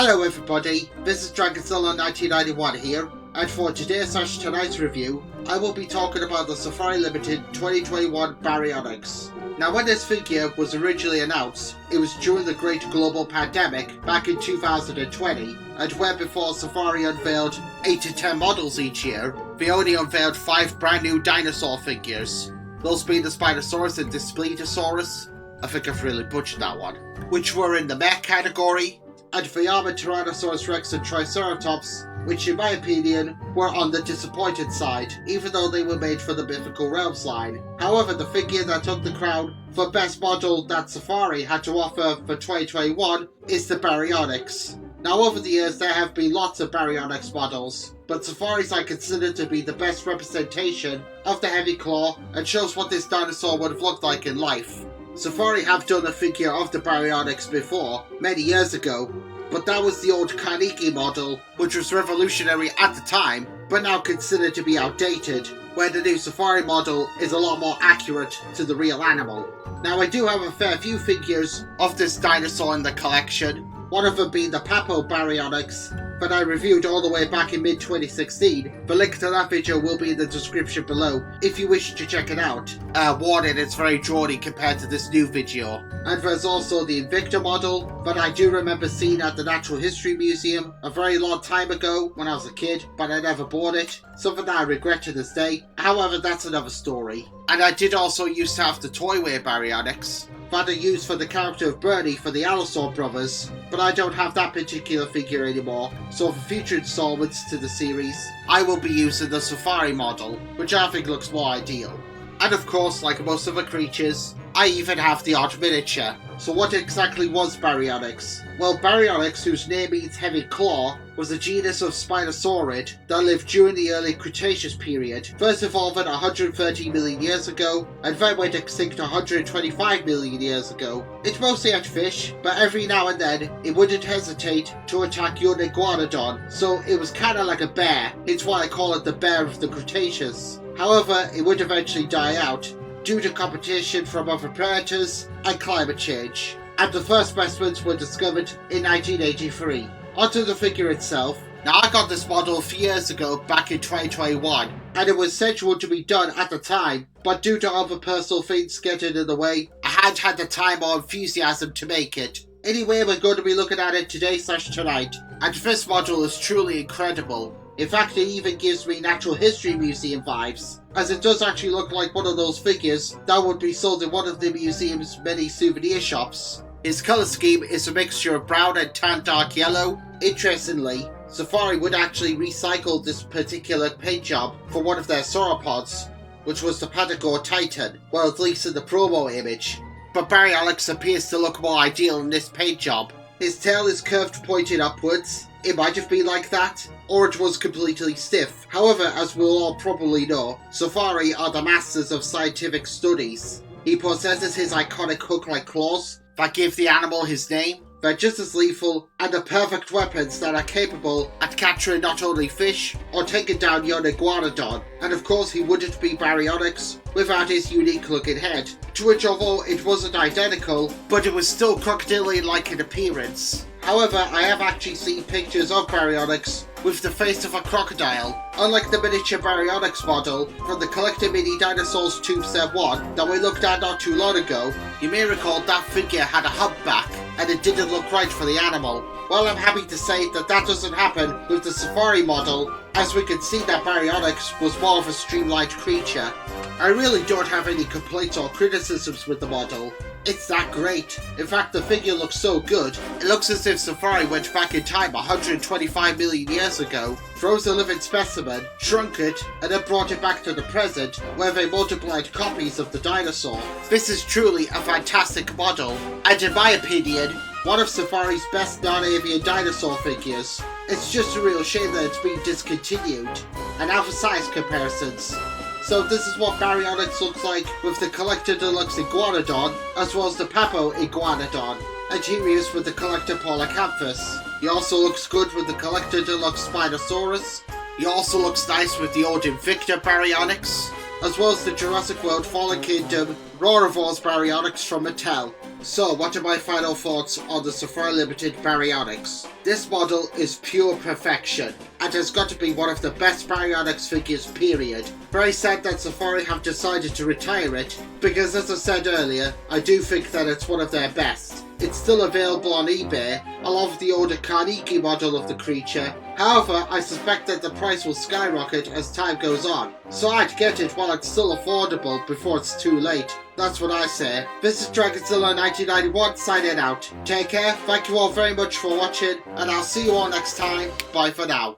Hello everybody, this is Dragonzilla1991 here, and for today's/tonight's review, I will be talking about the Safari Limited 2021 Baryonyx. Now when this figure was originally announced, it was during the great global pandemic back in 2020, and where before Safari unveiled 8 to 10 models each year, they only unveiled 5 brand new dinosaur figures. Those being the Spinosaurus and Dinosaurus, I think I've really butchered that one, which were in the mech category, and the armored Tyrannosaurus Rex and Triceratops, which in my opinion were on the disappointed side, even though they were made for the Mythical Realms line. However, the figure that took the crown for best model that Safari had to offer for 2021 is the Baryonyx. Now over the years there have been lots of Baryonyx models, but Safari's I consider to be the best representation of the heavy claw and shows what this dinosaur would have looked like in life. Safari have done a figure of the Baryonyx before, many years ago, but that was the old Carnegie model, which was revolutionary at the time, but now considered to be outdated, where the new Safari model is a lot more accurate to the real animal. Now I do have a fair few figures of this dinosaur in the collection, one of them being the Papo Baryonyx, that I reviewed all the way back in mid-2016. The link to that video will be in the description below if you wish to check it out. Warning, it's very drawny compared to this new video. And there's also the Invicta model that I do remember seeing at the Natural History Museum a very long time ago when I was a kid, but I never bought it, something that I regret to this day. However, that's another story. And I did also used to have the Toyway Baryonyx that I used for the character of Bernie for the Allosaur brothers, but I don't have that particular figure anymore, so for future installments to the series, I will be using the Safari model, which I think looks more ideal. And of course, like most other creatures, I even have the odd miniature. So what exactly was Baryonyx? Well, Baryonyx, whose name means heavy claw, was a genus of Spinosaurid that lived during the early Cretaceous period, first evolving 130 million years ago, and then went extinct 125 million years ago. It mostly ate fish, but every now and then, it wouldn't hesitate to attack young iguanodon, so it was kinda like a bear, hence why I call it the bear of the Cretaceous. However, it would eventually die out, due to competition from other predators and climate change, and the first specimens were discovered in 1983. Onto the figure itself. Now I got this model a few years ago back in 2021, and it was scheduled to be done at the time, but due to other personal things getting in the way, I hadn't had the time or enthusiasm to make it. Anyway, we're going to be looking at it today/tonight, and this model is truly incredible. In fact, it even gives me Natural History Museum vibes, as it does actually look like one of those figures that would be sold in one of the museum's many souvenir shops. His colour scheme is a mixture of brown and tan dark yellow. Interestingly, Safari would actually recycle this particular paint job for one of their sauropods, which was the Patagore Titan, well at least in the promo image. But Baryonyx appears to look more ideal in this paint job. His tail is curved pointed upwards. It might have been like that, or it was completely stiff. However, as we'll all probably know, Safari are the masters of scientific studies. He possesses his iconic hook-like claws that give the animal his name. They're just as lethal and the perfect weapons that are capable at capturing not only fish or taking down young iguanodon. And of course he wouldn't be Baryonyx without his unique looking head, to which although it wasn't identical, but it was still crocodilian-like in appearance. However, I have actually seen pictures of Baryonyx with the face of a crocodile. Unlike the miniature Baryonyx model from the Collector Mini Dinosaurs Tube Set 1 that we looked at not too long ago, you may recall that figure had a humpback and it didn't look right for the animal. Well, I'm happy to say that that doesn't happen with the Safari model, as we can see that Baryonyx was more of a streamlined creature. I really don't have any complaints or criticisms with the model. It's that great. In fact, the figure looks so good, it looks as if Safari went back in time 125 million years ago, froze a living specimen, shrunk it, and then brought it back to the present, where they multiplied copies of the dinosaur. This is truly a fantastic model, and in my opinion, one of Safari's best non-avian dinosaur figures. It's just a real shame that it's been discontinued. And now for size comparisons. So this is what Baryonyx looks like with the Collector Deluxe Iguanodon, as well as the Papo Iguanodon. And here he is with the Collector Polycanthus. He also looks good with the Collector Deluxe Spinosaurus. He also looks nice with the old Invicta Baryonyx, as well as the Jurassic World Fallen Kingdom Roarivores Baryonyx from Mattel. So what are my final thoughts on the Safari Limited Baryonyx? This model is pure perfection and has got to be one of the best Baryonyx figures, period. Very sad that Safari have decided to retire it, because as I said earlier, I do think that it's one of their best. It's still available on eBay, along with the older Carnegie model of the creature. However, I suspect that the price will skyrocket as time goes on, so I'd get it while it's still affordable before it's too late. That's what I say. This is Dragonzilla 1991 signing out. Take care, thank you all very much for watching, and I'll see you all next time. Bye for now.